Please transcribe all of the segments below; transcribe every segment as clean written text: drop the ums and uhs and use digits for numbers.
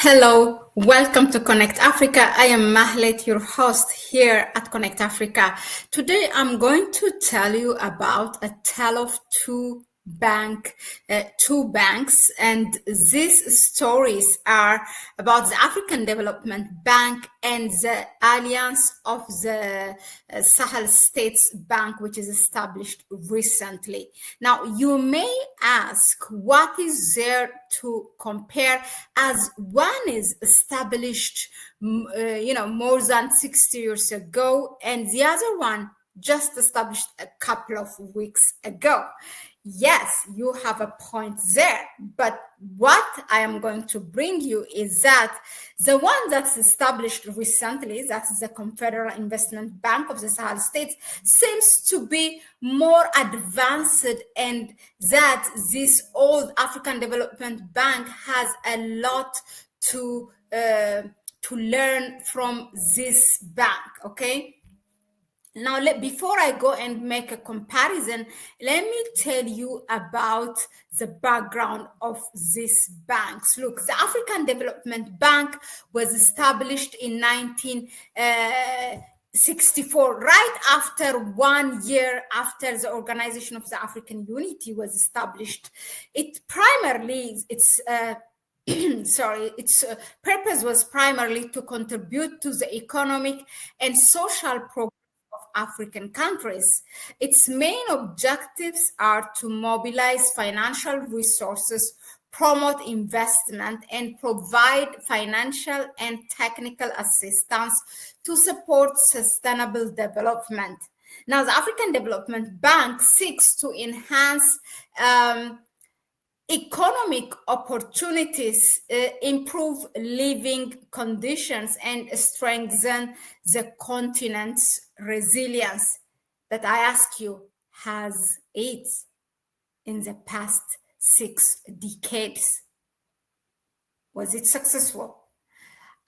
Hello, welcome to Connect Africa. I am Mahlet, your host here at Connect Africa. Today I'm going to tell you about a tale of two banks, and these stories are about the African Development Bank and the Alliance of the Sahel States Bank, which is established recently. Now, you may ask, what is there to compare, as one is established more than 60 years ago, and the other one just established a couple of weeks ago? Yes, you have a point there, but what I am going to bring you is that the one that's established recently, that's the Confederal Investment Bank of the Sahel States, seems to be more advanced, and that this old African Development Bank has a lot to learn from this bank, okay? Now, before I go and make a comparison, let me tell you about the background of these banks. Look, the African Development Bank was established in 1964, right after 1 year after the Organization of the African Unity was established. Its purpose was primarily to contribute to the economic and social progress African countries. Its main objectives are to mobilize financial resources, promote investment, and provide financial and technical assistance to support sustainable development. Now, the African Development Bank seeks to enhance economic opportunities, improve living conditions, and strengthen the continent's resilience. But I ask you, has it in the past 6 decades? Was it successful?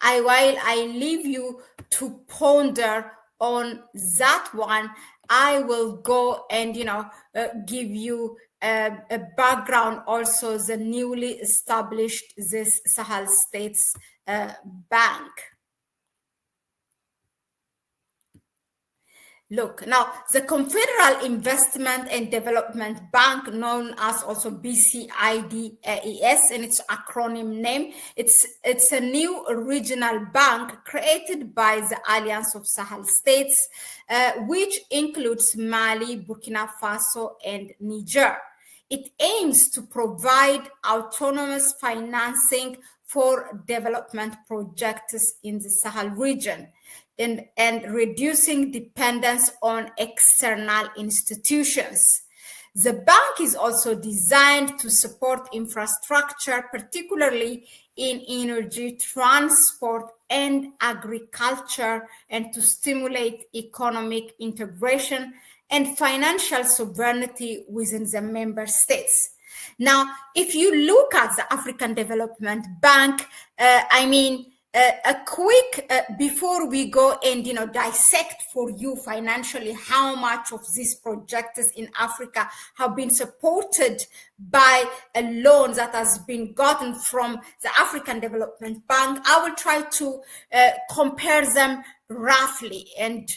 While I leave you to ponder on that one, I will go and give you a background, also the newly established this Sahel States Bank. Look, now the Confederal Investment and Development Bank, known as also BCIDAES in its acronym name, it's a new regional bank created by the Alliance of Sahel States, which includes Mali, Burkina Faso, and Niger. It aims to provide autonomous financing for development projects in the Sahel region, and reducing dependence on external institutions. The bank is also designed to support infrastructure, particularly in energy, transport, and agriculture, and to stimulate economic integration and financial sovereignty within the member states. Now, if you look at the African Development Bank, a quick, before we go and dissect for you financially how much of these projects in Africa have been supported by a loan that has been gotten from the African Development Bank, I will try to compare them roughly, and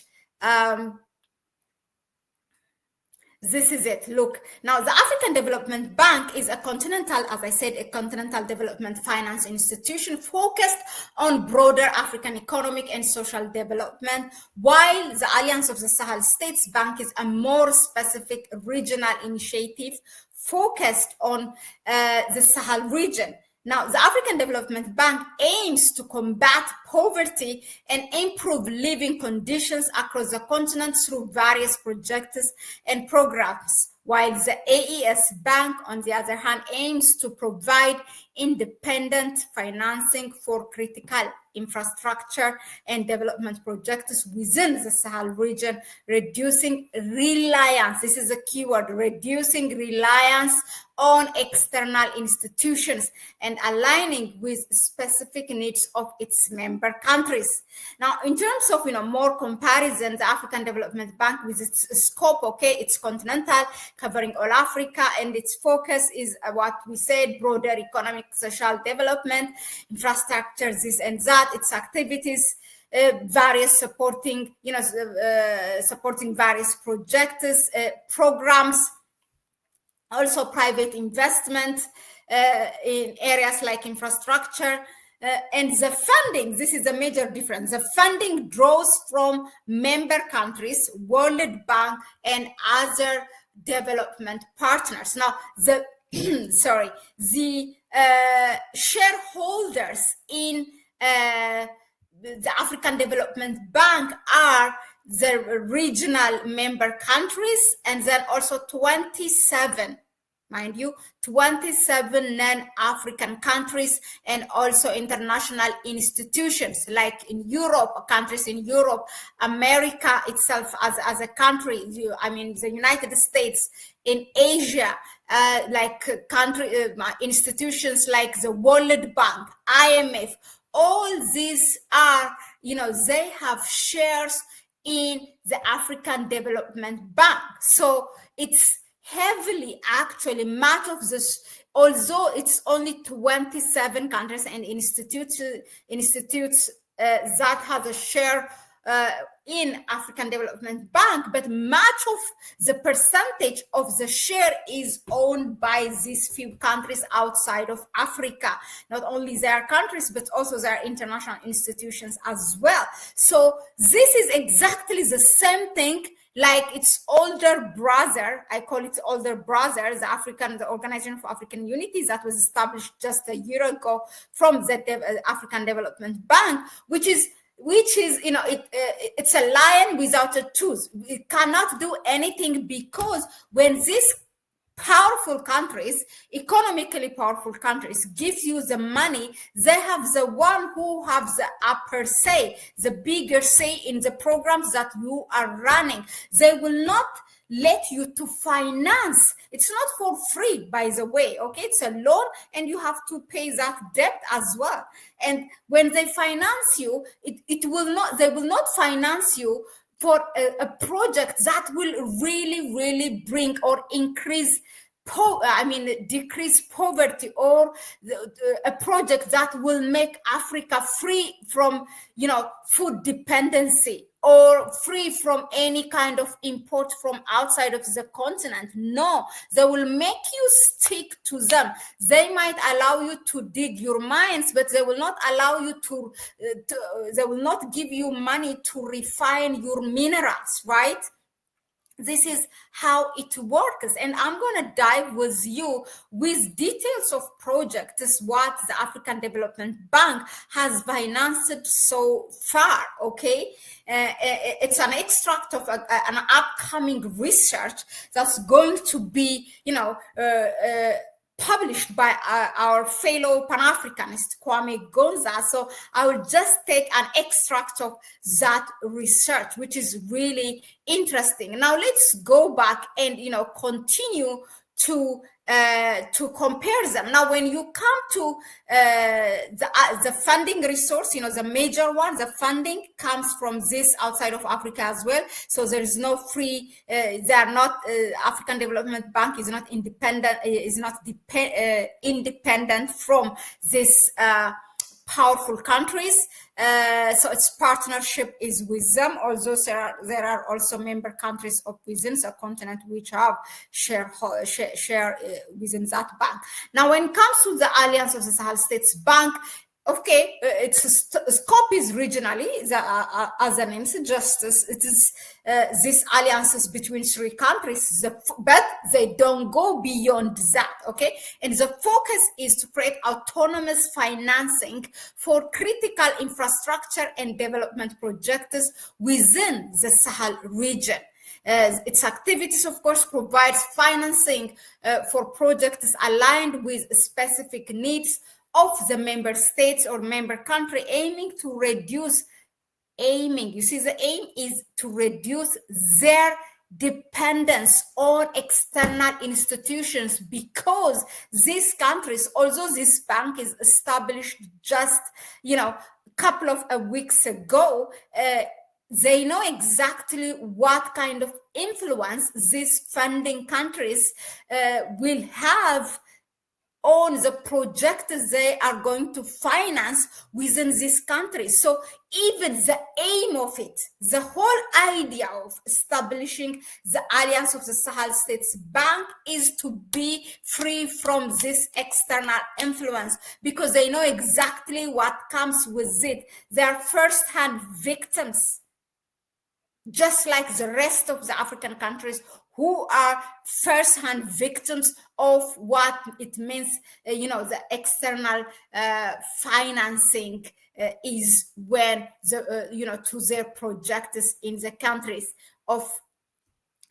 this is it. Look, now the African Development Bank is a continental development finance institution focused on broader African economic and social development, while the Alliance of the Sahel States Bank is a more specific regional initiative focused on the Sahel region. Now, the African Development Bank aims to combat poverty and improve living conditions across the continent through various projects and programs, while the AES Bank, on the other hand, aims to provide independent financing for critical infrastructure and development projects within the Sahel region, reducing reliance, this is a keyword, reducing reliance on external institutions and aligning with specific needs of its member countries. Now, in terms of more comparison, the African Development Bank with its scope, it's continental, covering all Africa, and its focus is what we said, broader economic social development, infrastructure, this and that, its activities, various supporting, supporting various projects, programs, also private investment in areas like infrastructure. And the funding, this is a major difference. The funding draws from member countries, World Bank, and other development partners. Now, the the shareholders in the African Development Bank are the regional member countries, and then also 27, mind you, 27 non-African countries, and also international institutions like in Europe, countries in Europe, America itself as a country, I mean the United States, in Asia, institutions like the World Bank, IMF. All these are, they have shares in the African Development Bank. So it's heavily, actually, much of this, although it's only 27 countries and institutes that have a share in African Development Bank, but much of the percentage of the share is owned by these few countries outside of Africa. Not only their countries, but also their international institutions as well. So this is exactly the same thing like its older brother, I call it older brother, the Organization for African Unity, that was established just a year ago from the African Development Bank, which is it's a lion without a tooth. It cannot do anything, because when these powerful countries, economically powerful countries, give you the money, they have the one who have the upper say, the bigger say in the programs that you are running. They will not let you to finance. It's not for free, by the way, okay? It's a loan, and you have to pay that debt as well. And when they finance you, they will not finance you for a project that will really, really bring or increase decrease poverty, or a project that will make Africa free from, food dependency, or free from any kind of import from outside of the continent. No, they will make you stick to them. They might allow you to dig your mines, but they will not allow you they will not give you money to refine your minerals, right? This is how it works. And I'm going to dive with you with details of projects, what the African Development Bank has financed so far, okay? It's an extract of an upcoming research that's going to be, published by our fellow Pan-Africanist Kwame Gonza. So I will just take an extract of that research, which is really interesting. Now let's go back and continue to compare them. Now, when you come to the funding resource, the major one, the funding comes from this outside of Africa as well. So there is no free. They are not. African Development Bank is not independent. Independent from this powerful countries. So its partnership is with them. Although there are also member countries of within the continent which have share within that bank. Now, when it comes to the Alliance of the Sahel States Bank, okay, its scope is regionally, as the name suggests, it is these alliances between three countries, but they don't go beyond that, okay? And the focus is to create autonomous financing for critical infrastructure and development projects within the Sahel region. Its activities, of course, provides financing for projects aligned with specific needs of the member states or member country, you see, the aim is to reduce their dependence on external institutions, because these countries, although this bank is established just a couple of weeks ago, they know exactly what kind of influence these funding countries will have on the projects they are going to finance within this country. So even the aim of it, the whole idea of establishing the Alliance of the Sahel States Bank is to be free from this external influence, because they know exactly what comes with it. They are first-hand victims, just like the rest of the African countries who are first-hand victims of what it means, the external financing is when to their projects in the countries of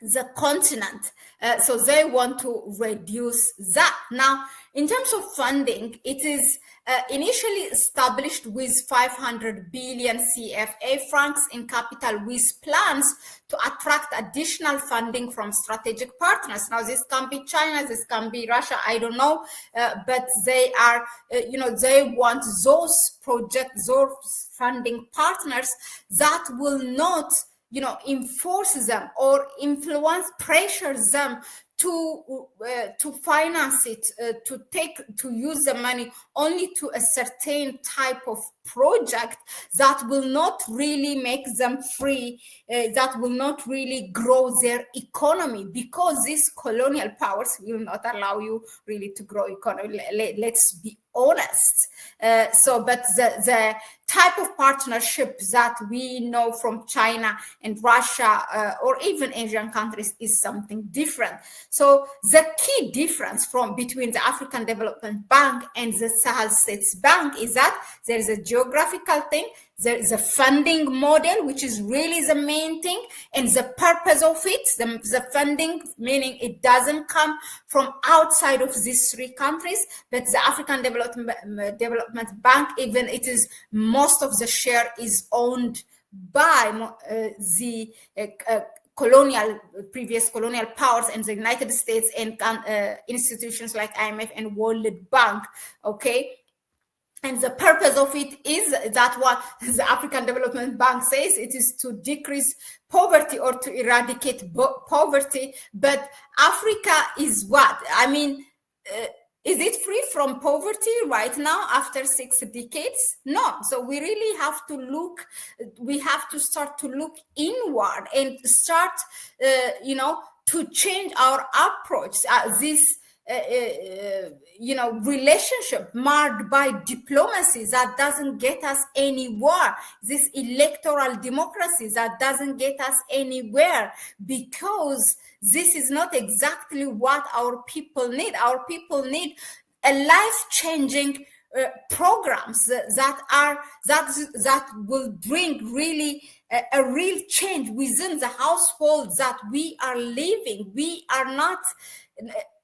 the continent. So they want to reduce that. Now, in terms of funding, it is initially established with 500 billion CFA francs in capital, with plans to attract additional funding from strategic partners. Now, this can be China, this can be Russia, I don't know, but they are, they want those projects, those funding partners that will not enforce them or influence, pressure them to finance it, to use the money only to a certain type of project that will not really make them free, that will not really grow their economy, because these colonial powers will not allow you really to grow economy. Let's be honest. But the type of partnership that we know from China and Russia, or even Asian countries, is something different. So the key difference between the African Development Bank and the Sahel States Bank is that there is a geographical thing, there is a funding model, which is really the main thing, and the purpose of it, the funding, meaning it doesn't come from outside of these three countries, but the African Development Bank, even it is most of the share is owned by the previous colonial powers and the United States, and institutions like IMF and World Bank, okay? And the purpose of it is that what the African Development Bank says, it is to decrease poverty or to eradicate poverty. But Africa is what? I mean, is it free from poverty right now after 6 decades? No. So we really have to start to look inward and start, to change our approach. This relationship marred by diplomacy that doesn't get us anywhere, this electoral democracy that doesn't get us anywhere, because this is not exactly what our people need. Our people need a life-changing programs that will bring really a real change within the household that we are living. We are not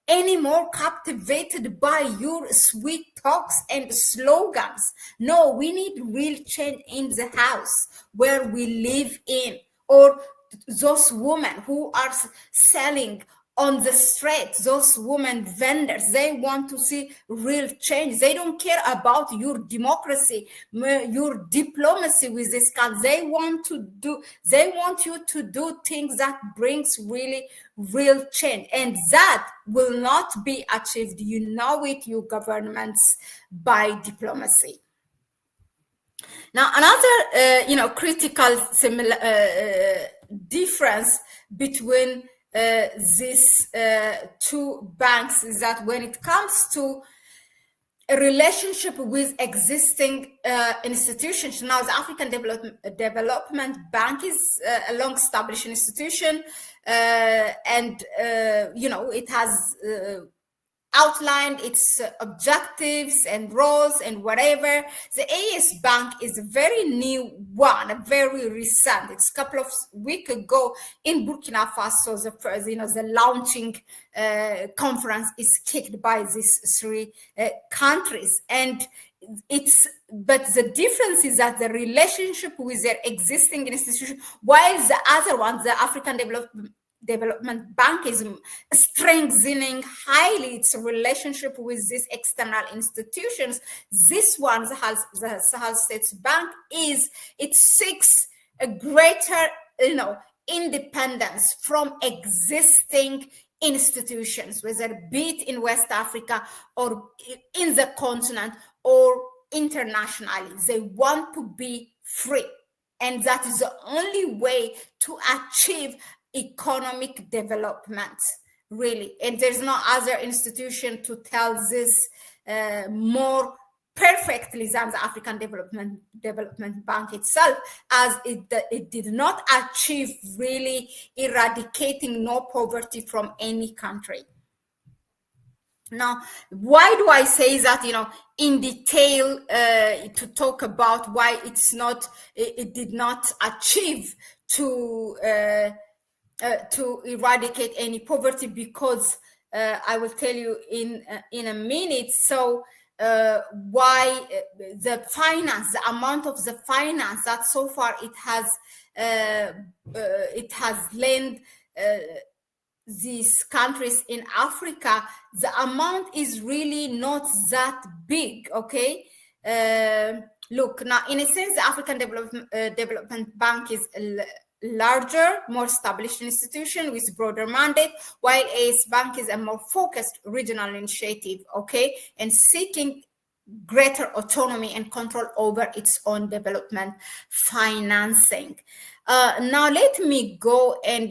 anymore captivated by your sweet talks and slogans. No, we need real change in the house where we live in, or those women who are selling on the street, those women vendors, they want to see real change. They don't care about your democracy, your diplomacy with this country. They want you to do things that brings really real change, and that will not be achieved, your governments, by diplomacy. Now, another critical difference between these two banks is that when it comes to a relationship with existing institutions, now the African Development Bank is a long-established institution, and it has outlined its objectives and roles and whatever. The AES Bank is a very new one, very recent. It's a couple of weeks ago in Burkina Faso. The first, the launching conference is kicked by these three countries, and but the difference is that the relationship with their existing institution, while the other one, the African Development Bank, is strengthening highly its relationship with these external institutions. This one, the Sahel States Bank, it seeks a greater, independence from existing institutions, whether be it in West Africa or in the continent or internationally. They want to be free. And that is the only way to achieve economic development, really. And there's no other institution to tell this more perfectly than the African Development Bank itself, as it did not achieve really eradicating no poverty from any country. Now, why do I say that, in detail, to talk about why it did not achieve to eradicate any poverty? Because I will tell you in a minute. So why the amount of the finance that so far it has lent these countries in Africa, the amount is really not that big, okay? Look, now, in a sense, the African Development Bank is larger, more established institution with broader mandate, while AS Bank is a more focused regional initiative, okay, and seeking greater autonomy and control over its own development financing. Now, let me go and,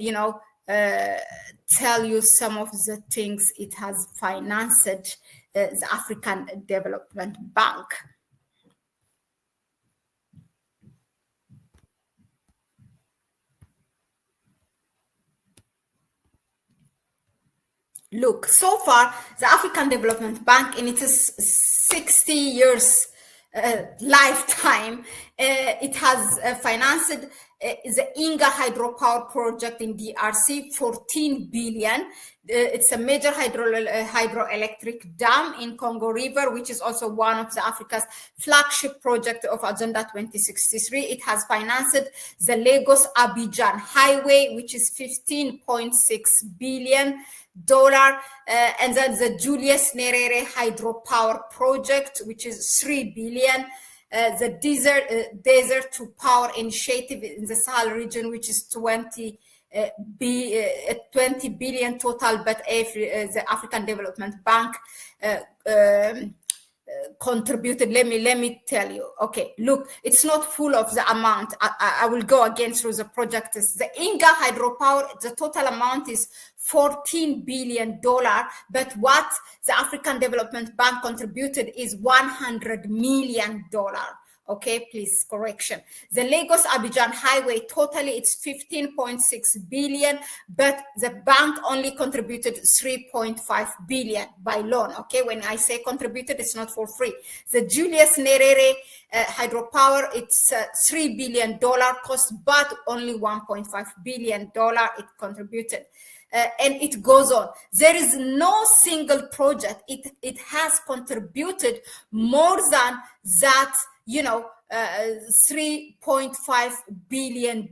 tell you some of the things it has financed the African Development Bank. Look, so far, the African Development Bank, in its 60 years lifetime, it has financed the Inga hydropower project in DRC, 14 billion. It's a major hydroelectric dam in Congo River, which is also one of the Africa's flagship project of Agenda 2063. It has financed the Lagos-Abidjan highway, which is 15.6 billion. And then the Julius Nyerere hydropower project, which is 3 billion. The desert to power initiative in the Sahel region, which is 20 billion total, but the African Development Bank contributed. Let me tell you. Okay, look, it's not full of the amount. I will go again through the project. The Inga hydropower, the total amount is $14 billion, but what the African Development Bank contributed is $100 million. Okay, please, correction. The Lagos-Abidjan highway, totally it's 15.6 billion, but the bank only contributed 3.5 billion by loan. Okay, when I say contributed, it's not for free. The Julius Nyerere hydropower, it's $3 billion cost, but only $1.5 billion it contributed. And it goes on. There is no single project. It has contributed more than that, $3.5 billion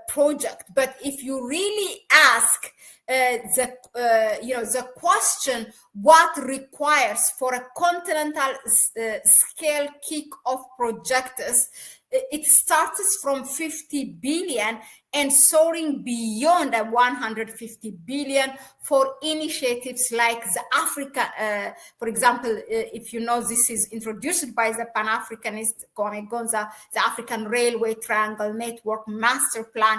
project. But if you really ask the question, what requires for a continental scale kick-off projects, it starts from 50 billion and soaring beyond 150 billion for initiatives like the Africa, for example, if you know, this is introduced by the Pan-Africanist Kwame Gonza, the African Railway Triangle Network Master Plan.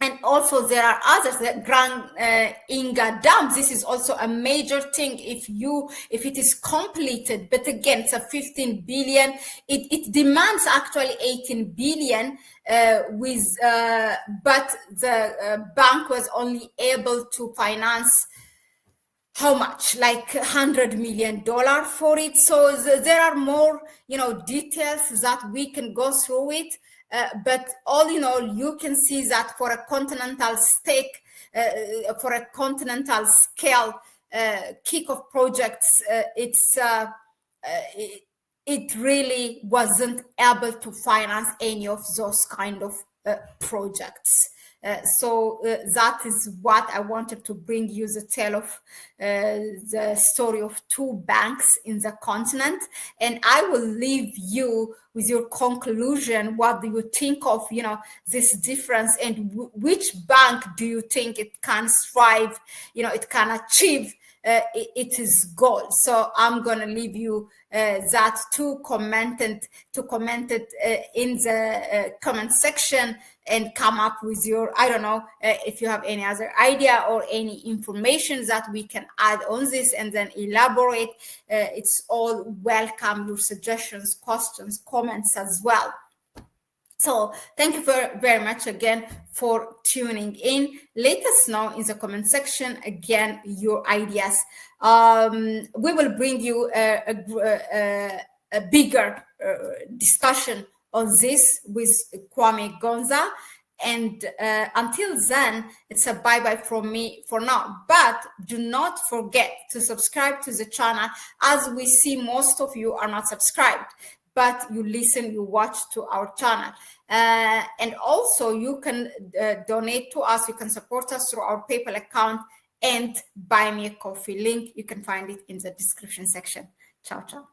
And also there are others, the Grand Inga Dam. This is also a major thing if it is completed. But again, it's a 15 billion. It demands actually 18 billion but the bank was only able to finance how much? Like $100 million for it. So there are more, details that we can go through it. But all in all, you can see that for a continental for a continental scale kickoff projects, it really wasn't able to finance any of those kind of projects. That is what I wanted to bring you, the tale of the story of two banks in the continent. And I will leave you with your conclusion. What do you think of, this difference, and which bank do you think it can strive, it can achieve its goal? So I'm gonna leave you that to comment it in the comment section, and come up with your, I don't know, if you have any other idea or any information that we can add on this and then elaborate. It's all welcome, your suggestions, questions, comments as well. So thank you very much again for tuning in. Let us know in the comment section again your ideas. We will bring you a bigger discussion on this with Kwame Gonza. And until then, it's a bye-bye from me for now. But do not forget to subscribe to the channel, as we see most of you are not subscribed, but you listen, you watch to our channel. And also you can donate to us. You can support us through our PayPal account and buy me a coffee link. You can find it in the description section. Ciao, ciao.